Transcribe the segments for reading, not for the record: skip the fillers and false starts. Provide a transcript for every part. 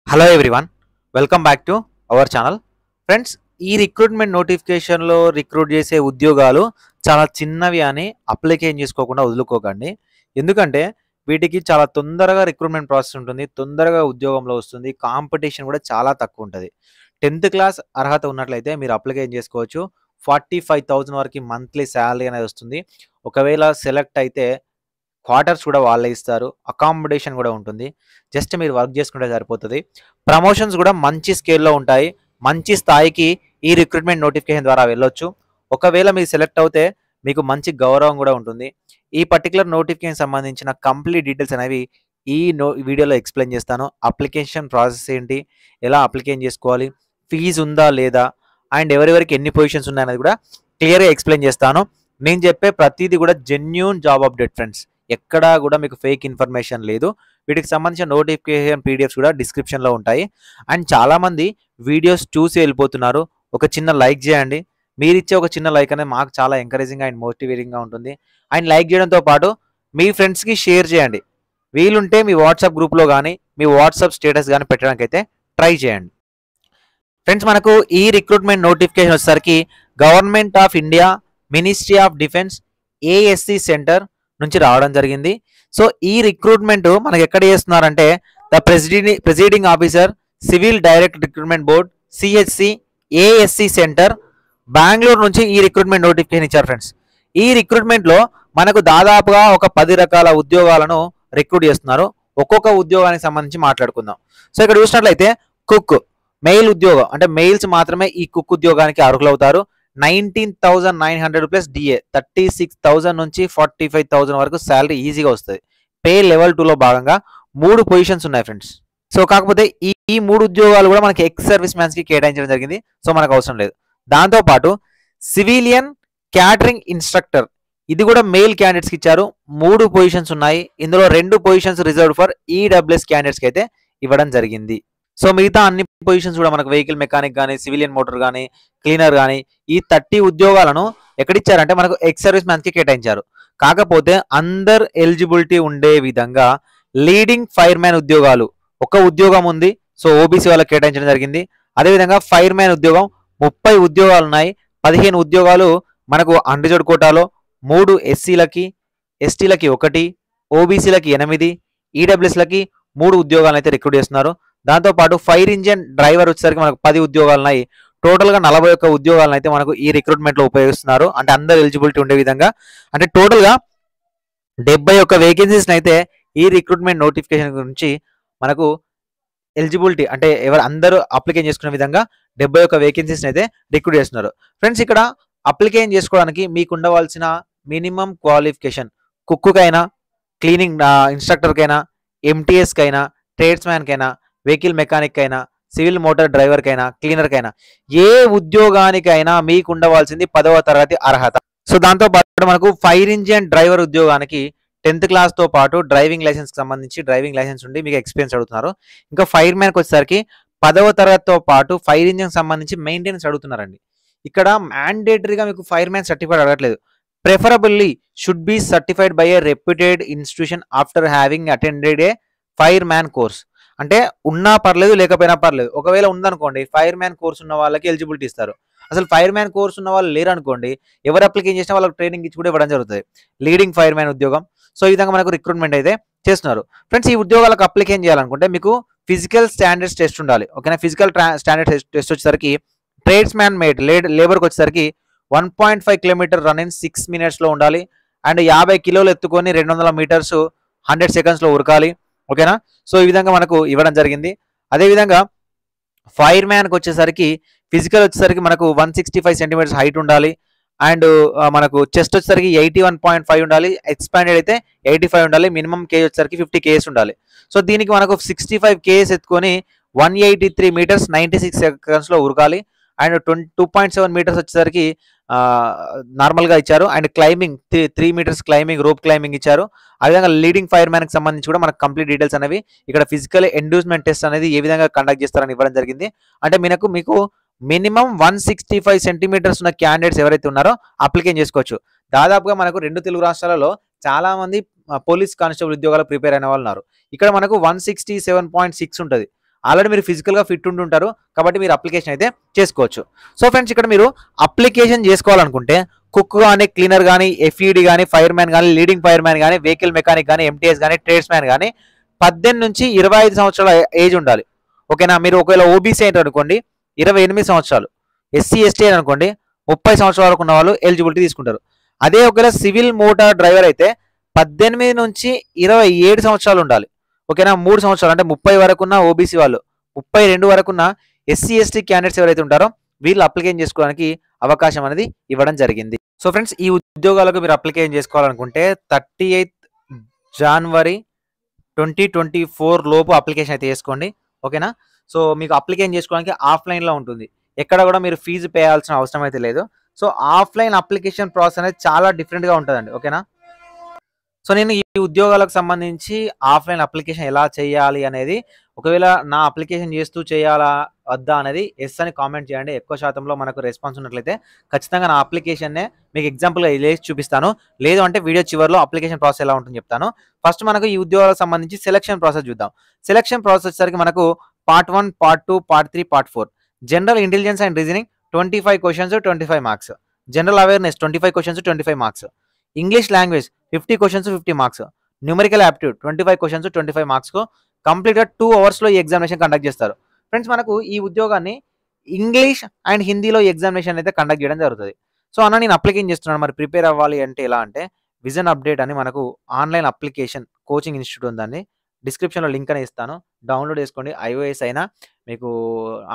Hello everyone, welcome back to our channel. Friends, ఈ recruitment నోటిఫికేషన్లో recruit చేసే ఉద్యోగాలు చాలా చిన్నవి అని అప్లికేషన్ చేసుకోకుండా వదులుకోకండి. ఎందుకంటే వీటికి చాలా తొందరగా రిక్రూట్మెంట్ ప్రాసెస్ ఉంటుంది, తొందరగా ఉద్యోగంలో వస్తుంది, కాంపిటీషన్ కూడా చాలా తక్కువ ఉంటుంది. 10th క్లాస్ అర్హత ఉన్నట్లయితే మీరు అప్లికేషన్ చేసుకోవచ్చు. 45,000 వరకు మంత్లీ శాలరీ అనేది వస్తుంది. ఒకవేళ సెలెక్ట్ అయితే క్వార్టర్స్ కూడా వాళ్ళే ఇస్తారు, అకామిడేషన్ కూడా ఉంటుంది. జస్ట్ మీరు వర్క్ చేసుకుంటే సరిపోతుంది. ప్రమోషన్స్ కూడా మంచి స్కేల్లో ఉంటాయి. మంచి స్థాయికి ఈ రిక్రూట్మెంట్ నోటిఫికేషన్ ద్వారా వెళ్ళొచ్చు. ఒకవేళ మీరు సెలెక్ట్ అవుతే మీకు మంచి గౌరవం కూడా ఉంటుంది. ఈ పర్టికులర్ నోటిఫికేషన్ సంబంధించిన కంప్లీట్ డీటెయిల్స్ అనేవి ఈ వీడియోలో ఎక్స్ప్లెయిన్ చేస్తాను. అప్లికేషన్ ప్రాసెస్ ఏంటి, ఎలా అప్లికేషన్ చేసుకోవాలి, ఫీజు ఉందా లేదా, అండ్ ఎవరెవరికి ఎన్ని పొజిషన్స్ ఉన్నాయనేది కూడా క్లియర్గా ఎక్స్ప్లెయిన్ చేస్తాను. నేను చెప్పే ప్రతిదీ కూడా జెన్యూన్ జాబ్ అప్డేట్ ఫ్రెండ్స్. ఎక్కడా కూడా మీకు ఫేక్ ఇన్ఫర్మేషన్ లేదు. వీటికి సంబంధించిన నోటిఫికేషన్ పీడిఎఫ్స్ కూడా డిస్క్రిప్షన్లో ఉంటాయి. అండ్ చాలామంది వీడియోస్ చూసి వెళ్ళిపోతున్నారు. ఒక చిన్న లైక్ చేయండి. మీరు ఇచ్చే ఒక చిన్న లైక్ అనేది మాకు చాలా ఎంకరేజింగ్ అండ్ మోటివేటింగ్గా ఉంటుంది. అండ్ లైక్ చేయడంతో పాటు మీ ఫ్రెండ్స్కి షేర్ చేయండి. వీలుంటే మీ వాట్సాప్ గ్రూప్లో కానీ మీ వాట్సాప్ స్టేటస్ కానీ పెట్టడానికి అయితే ట్రై చేయండి. ఫ్రెండ్స్, మనకు ఈ రిక్రూట్మెంట్ నోటిఫికేషన్ వచ్చేసరికి government of India, ministry of defence, ASC centre నుంచి రావడం జరిగింది. సో ఈ రిక్రూట్మెంట్ మనకి ఎక్కడ చేస్తున్నారంటే the preceding officer, civil direct recruitment board, CHC, ASC centre, Bengaluru నుంచి ఈ రిక్రూట్మెంట్ నోటిఫికేషన్ ఇచ్చారు. ఫ్రెండ్స్, ఈ రిక్రూట్మెంట్లో మనకు దాదాపుగా ఒక 10 రకాల ఉద్యోగాలను రిక్రూట్ చేస్తున్నారు. ఒక్కొక్క ఉద్యోగానికి సంబంధించి మాట్లాడుకుందాం. సో ఇక్కడ చూసినట్లయితే కుక్ మెయిల్ ఉద్యోగం, అంటే మెయిల్స్ మాత్రమే ఈ కుక్ ఉద్యోగానికి అర్హులవుతారు. 19,900 ప్లస్ డిఏ, 36,000 నుంచి 45,000 వరకు శాలరీ ఈజీగా వస్తుంది. పే లెవెల్ 2లో భాగంగా 3 పొజిషన్స్ ఉన్నాయి ఫ్రెండ్స్. సో కాకపోతే ఈ 3 ఉద్యోగాలు కూడా మనకి ఎక్స్ సర్వీస్ మ్యాన్స్ కి కేటాయించడం జరిగింది. సో మనకు అవసరం లేదు. దాంతోపాటు సివిలియన్ క్యాటరింగ్ ఇన్స్ట్రక్టర్, ఇది కూడా మెయిల్ క్యాండిడేట్స్ కి ఇచ్చారు. 3 పొజిషన్స్ ఉన్నాయి. ఇందులో 2 positions reserved for EWS candidates కి అయితే ఇవ్వడం జరిగింది. సో మిగతా అన్ని పొజిషన్స్ కూడా మనకు వెహికల్ మెకానిక్ కానీ, సివిలియన్ మోటార్ కానీ, క్లీనర్ కానీ, ఈ 30 ఉద్యోగాలను ఎక్కడిచ్చారంటే మనకు ఎక్స్ సర్వీస్ మ్యాన్స్ కి కేటాయించారు. కాకపోతే అందరు ఎలిజిబిలిటీ ఉండే విధంగా లీడింగ్ ఫైర్ మ్యాన్ ఉద్యోగాలు ఒక ఉద్యోగం ఉంది. సో ఓబీసీ వాళ్ళకి కేటాయించడం జరిగింది. అదేవిధంగా ఫైర్ మ్యాన్ ఉద్యోగం 30 ఉద్యోగాలు ఉన్నాయి. 15 ఉద్యోగాలు మనకు అన్రిజర్వ్డ్ కోటాలో, 3 ఎస్సీలకి, ఎస్టీలకి 1, ఓబీసీలకి 8, ఈడబ్ల్యూఎస్లకి 3 ఉద్యోగాలను అయితే రిక్రూట్ చేస్తున్నారు. దాంతోపాటు ఫైర్ ఇంజిన్ డ్రైవర్ వచ్చేసరికి మనకు 10 ఉద్యోగాలు ఉన్నాయి. టోటల్గా 41 ఉద్యోగాలను అయితే మనకు ఈ రిక్రూట్మెంట్లో ఉపయోగిస్తున్నారు. అంటే అందరు ఎలిజిబిలిటీ ఉండే విధంగా. అంటే టోటల్గా 71 వేకెన్సీస్ అయితే ఈ రిక్రూట్మెంట్ నోటిఫికేషన్ గురించి మనకు ఎలిజిబిలిటీ, అంటే అందరూ అప్లికేషన్ చేసుకునే విధంగా 71 వేకెన్సీస్ అయితే రిక్రూట్ చేస్తున్నారు. ఫ్రెండ్స్, ఇక్కడ అప్లికేషన్ చేసుకోవడానికి మీకు ఉండవలసిన మినిమం క్వాలిఫికేషన్ కుక్కుకైనా, క్లీనింగ్ ఇన్స్ట్రక్టర్కైనా, ఎంటీఎస్కైనా, ట్రేడ్స్ మ్యాన్కైనా, వెహికల్ మెకానిక్ అయినా, సివిల్ మోటార్ డ్రైవర్కైనా, క్లీనర్కైనా, ఏ ఉద్యోగానికైనా మీకు ఉండవలసింది 10వ తరగతి అర్హత. సో దాంతోపాటు మనకు ఫైర్ ఇంజిన్ డ్రైవర్ ఉద్యోగానికి 10th క్లాస్తో పాటు డ్రైవింగ్ లైసెన్స్కి సంబంధించి డ్రైవింగ్ లైసెన్స్ ఉండి మీకు ఎక్స్పీరియన్స్ అడుగుతున్నారు. ఇంకా ఫైర్ మ్యాన్కి వచ్చేసరికి 10వ తరగతితో పాటు ఫైర్ ఇంజిన్ సంబంధించి మెయింటెనెన్స్ అడుగుతున్నారండి. ఇక్కడ మ్యాండేటరీగా మీకు ఫైర్ మ్యాన్ సర్టిఫికేట్ అడగట్లేదు. Preferably should be certified by A reputed institution after having attended A fire man course. అంటే ఉన్నా పర్లేదు, లేకపోయినా పర్లేదు. ఒకవేళ ఉందనుకోండి, ఫైర్ మ్యాన్ కోర్స్ ఉన్న వాళ్ళకి ఎలిజిబిలిటీ ఇస్తారు. అసలు ఫైర్ మ్యాన్ కోర్స్ ఉన్న వాళ్ళు లేరు అనుకోండి, ఎవరు అప్లికేషన్ చేసినా వాళ్ళకి ట్రైనింగ్ ఇచ్చి కూడా ఇవ్వడం జరుగుతుంది. లీడింగ్ ఫైర్ మ్యాన్ ఉద్యోగం. సో ఈ విధంగా మనకు రిక్రూట్మెంట్ అయితే చేస్తున్నారు. ఫ్రెండ్స్, ఈ ఉద్యోగాలకు అప్లికేషన్ చేయాలనుకుంటే మీకు ఫిజికల్ స్టాండర్డ్స్ టెస్ట్ ఉండాలి. ఓకేనా? ఫిజికల్ స్టాండర్డ్ టెస్ట్ వచ్చేసరికి ట్రేడ్స్ మ్యాన్ మేట్ లేబర్కి వచ్చేసరికి 1.5 కిలోమీటర్ రన్ ఇన్ 6 minutesలో ఉండాలి. అండ్ 50 కిలోలు ఎత్తుకొని 200 మీటర్స్ 100 secondsలో ఉరకాలి. ఓకేనా? సో ఈ విధంగా మనకు ఇవ్వడం జరిగింది. అదేవిధంగా ఫైర్ మ్యాన్కి వచ్చేసరికి ఫిజికల్ వచ్చేసరికి మనకు 165 సెంటీమీటర్స్ హైట్ ఉండాలి. అండ్ మనకు చెస్ట్ వచ్చేసరికి 81.5 ఉండాలి. ఎక్స్పాండెడ్ అయితే 85 ఉండాలి. మినిమం కేజ్ వచ్చేసరికి 50 kgs ఉండాలి. సో దీనికి మనకు 65 kgs ఎత్తుకొని 183 మీటర్స్ 96 secondsలో ఉరకాలి. అండ్ 2.7 మీటర్స్ వచ్చేసరికి నార్మల్గా ఇచ్చారు. And climbing 3 meters climbing, rope climbing ఇచ్చారు. అదేవిధంగా లీడింగ్ ఫైర్ మ్యాన్కి సంబంధించి కూడా మనకు కంప్లీట్ డీటెయిల్స్ అనేవి ఇక్కడ ఫిజికల్ ఎండ్యూస్మెంట్ టెస్ట్ అనేది ఏ విధంగా కండక్ట్ చేస్తారని ఇవ్వడం జరిగింది. అంటే మీకు మినిమం 165 సెంటీమీటర్స్ ఉన్న క్యాండిడేట్స్ ఎవరైతే ఉన్నారో అప్లికేషన్ చేసుకోవచ్చు. దాదాపుగా మనకు 2 తెలుగు రాష్ట్రాలలో చాలా మంది పోలీస్ కానిస్టేబుల్ ఉద్యోగాలు ప్రిపేర్ అయిన వాళ్ళు ఉన్నారు. ఇక్కడ మనకు 167.6 ఉంటుంది. ఆల్రెడీ మీరు ఫిజికల్గా ఫిట్ ఉంటుంటారు కాబట్టి మీరు అప్లికేషన్ అయితే చేసుకోవచ్చు. సో ఫ్రెండ్స్ ఇక్కడ మీరు అప్లికేషన్ చేసుకోవాలనుకుంటే కుక్ కానీ, క్లీనర్ కానీ, ఎఫ్ఈడి కానీ, ఫైర్ మ్యాన్ కానీ, లీడింగ్ ఫైర్ మ్యాన్ కానీ, వెహికల్ మెకానిక్ కానీ, ఎంటీఎస్ కానీ, ట్రేడ్స్ మ్యాన్ కానీ 18 నుంచి 25 సంవత్సరాల ఏజ్ ఉండాలి. ఓకేనా. మీరు ఒకవేళ ఓబీసీ అయితే అనుకోండి 28 సంవత్సరాలు, ఎస్సీ ఎస్టీ అనుకోండి 30 సంవత్సరాల వరకు ఉన్న వాళ్ళు ఎలిజిబిలిటీ తీసుకుంటారు. అదే ఒకవేళ సివిల్ మోటార్ డ్రైవర్ అయితే 18 నుంచి 27 సంవత్సరాలు ఉండాలి. ఓకేనా. 3 సంవత్సరాలు అంటే 30 వరకు ఉన్న ఓబీసీ వాళ్ళు, 32 వరకు ఉన్న ఎస్సీ ఎస్టీ క్యాండిడేట్స్ ఎవరైతే ఉంటారో వీళ్ళు అప్లికేషన్ చేసుకోవడానికి అవకాశం అనేది ఇవ్వడం జరిగింది. సో ఫ్రెండ్స్ ఈ ఉద్యోగాలకు మీరు అప్లికేషన్ చేసుకోవాలనుకుంటే 38 జనవరి 2024 లోపు అప్లికేషన్ అయితే చేసుకోండి. ఓకేనా. సో మీకు అప్లికేషన్ చేసుకోవడానికి ఆఫ్లైన్లో ఉంటుంది. ఎక్కడ కూడా మీరు ఫీజు పే చేయాల్సిన అవసరం అయితే లేదు. సో ఆఫ్లైన్ అప్లికేషన్ ప్రాసెస్ అనేది చాలా డిఫరెంట్గా ఉంటుందండి. ఓకేనా. సో నేను ఈ ఉద్యోగాలకు సంబంధించి ఆఫ్లైన్ అప్లికేషన్ ఎలా చేయాలి అనేది, ఒకవేళ నా అప్లికేషన్ చేస్తూ చేయాలా వద్దా అనేది ఎస్ అని కామెంట్ చేయండి. ఎక్కువ శాతంలో మనకు రెస్పాన్స్ ఉన్నట్లయితే ఖచ్చితంగా నా అప్లికేషన్నే మీకు ఎగ్జాంపుల్గా వేసి చూపిస్తాను. లేదు అంటే వీడియో చివరిలో అప్లికేషన్ ప్రాసెస్ ఎలా ఉంటుందో చెప్తాను. ఫస్ట్ మనకు ఈ ఉద్యోగాలకు సంబంధించి సెలక్షన్ ప్రాసెస్ చూద్దాం. సెలక్షన్ ప్రాసెస్ వచ్చేసరికి మనకు part 1, part 2, part 3, part 4. General intelligence and reasoning 25 questions 25 marks. General awareness 25 questions 25 marks. English language 50 questions 50 marks. Numerical aptitude 25 questions 25 మార్క్స్కు కంప్లీట్గా 2 అవర్స్లో ఈ ఎగ్జామినేషన్ కండక్ట్ చేస్తారు. ఫ్రెండ్స్ మనకు ఈ ఉద్యోగాన్ని ఇంగ్లీష్ అండ్ హిందీలో ఎగ్జామినేషన్ అయితే కండక్ట్ చేయడం జరుగుతుంది. సో అన్న నేను అప్లికేషన్ చేస్తున్నాను, మరి ప్రిపేర్ అవ్వాలి అంటే ఎలా అంటే విజన్ అప్డేట్ అని మనకు ఆన్లైన్ అప్లికేషన్ కోచింగ్ ఇన్స్టిట్యూట్ ఉందండి. డిస్క్రిప్షన్లో లింక్ అని ఇస్తాను, డౌన్లోడ్ చేసుకోండి. iOS అయినా మీకు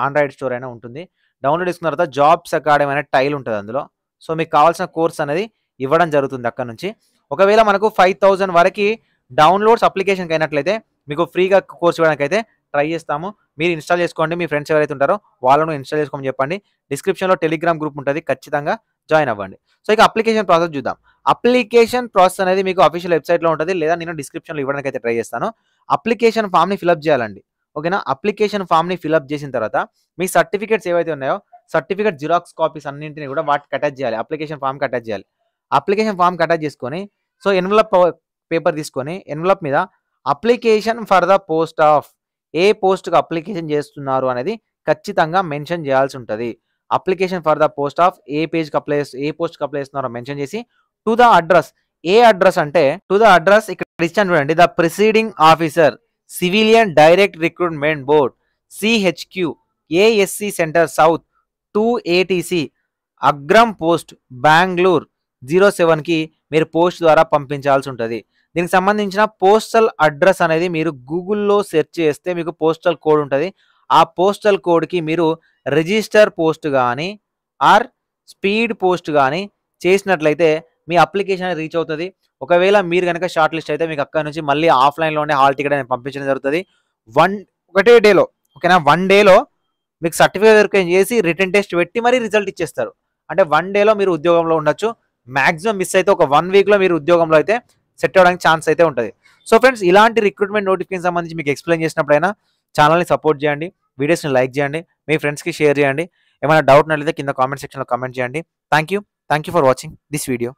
ఆండ్రాయిడ్ స్టోర్ అయినా ఉంటుంది. డౌన్లోడ్ చేసుకున్న తర్వాత జాబ్స్ అకాడమీ అనే టైల్ ఉంటుంది అందులో. సో మీకు కావాల్సిన కోర్స్ అనేది ఇవ్వడం జరుగుతుంది అక్కడ నుంచి. ఒకవేళ మనకు 5000 వరకు డౌన్లోడ్స్ అప్లికేషన్కి అయినట్లయితే మీకు ఫ్రీగా కోర్స్ ఇవ్వడానికి అయితే ట్రై చేస్తాము. మీరు ఇన్స్టాల్ చేసుకోండి, మీ ఫ్రెండ్స్ ఎవరైతే ఉంటారో వాళ్ళను ఇన్స్టాల్ చేసుకోమని చెప్పండి. డిస్క్రిప్షన్లో టెలిగ్రామ్ గ్రూప్ ఉంటుంది, ఖచ్చితంగా జాయిన్ అవ్వండి. సో ఇక అప్లికేషన్ ప్రాసెస్ చూద్దాం. అప్లికేషన్ ప్రాసెస్ అనేది మీకు అఫీషియల్ వెబ్సైట్లో ఉంటుంది, లేదా నేను డిస్క్రిప్షన్లో ఇవ్వడానికి అయితే ట్రై చేస్తాను. అప్లికేషన్ ఫామ్ని ఫిలప్ చేయాలండి. ఓకేనా. అప్లికేషన్ ఫామ్ని ఫిలప్ చేసిన తర్వాత మీ సర్టిఫికేట్స్ ఏవైతే ఉన్నాయో సర్టిఫికేట్ జిరాక్స్ కాపీస్ అన్నింటినీ కూడా వాటికి అటాచ్ చేయాలి, అప్లికేషన్ ఫామ్కి అటాచ్ చేయాలి. అప్లికేషన్ ఫామ్కి అటాచ్ చేసుకొని సో ఎన్వలప్ పేపర్ తీసుకొని ఎన్వలప్ మీద application for the post of, ఏ పోస్ట్కి అప్లికేషన్ చేస్తున్నారు అనేది ఖచ్చితంగా మెన్షన్ చేయాల్సి ఉంటుంది. Application for the post of ఏ పోస్ట్కి అప్లై చేస్తున్నారో మెన్షన్ చేసి టు ద అడ్రస్, ఏ అడ్రస్ అంటే టు ద అడ్రస్ ఇక్కడ ఇచ్చాను చూడండి, the preceding officer civilian direct recruitment board CHQ ASC centre south 2ATC Agram post Bengaluru 07కి మీరు పోస్ట్ ద్వారా పంపించాల్సి ఉంటుంది. దీనికి సంబంధించిన పోస్టల్ అడ్రస్ అనేది మీరు గూగుల్లో సెర్చ్ చేస్తే మీకు పోస్టల్ కోడ్ ఉంటుంది. ఆ పోస్టల్ కోడ్కి మీరు రిజిస్టర్ పోస్ట్ కానీ ఆర్ స్పీడ్ పోస్ట్ కానీ చేసినట్లయితే మీ అప్లికేషన్ రీచ్ అవుతుంది. ఒకవేళ మీరు కనుక షార్ట్ లిస్ట్ అయితే మీకు అక్కడ నుంచి మళ్ళీ ఆఫ్లైన్లోనే హాల్ టికెట్ అనేది పంపించడం జరుగుతుంది. ఒకటే డేలో. ఓకేనా. 1 డేలో మీకు సర్టిఫికేట్ వెరిఫికేషన్ చేసి రిటర్న్ టెస్ట్ పెట్టి మరీ రిజల్ట్ ఇచ్చేస్తారు. అంటే 1 డేలో మీరు ఉద్యోగంలో ఉండొచ్చు. మ్యాక్సిమం మిస్ అయితే ఒక 1 వీక్లో మీరు ఉద్యోగంలో అయితే సెట్ అవ్వడానికి ఛాన్స్ అయితే ఉంటుంది. సో ఫ్రెండ్స్ ఇలాంటి రిక్రూట్మెంట్ నోటిఫికేషన్ సంబంధించి మీకు ఎక్స్ప్లెయిన్ చేసినప్పుడైనా ఛానల్ని సపోర్ట్ చేయండి, వీడియోస్ని లైక్ చేయండి, మీ ఫ్రెండ్స్కి షేర్ చేయండి. ఏమైనా డౌట్ ఉన్నట్లయితే కింద కామెంట్ సెక్షన్లో కామెంట్ చేయండి. Thank you for watching this video.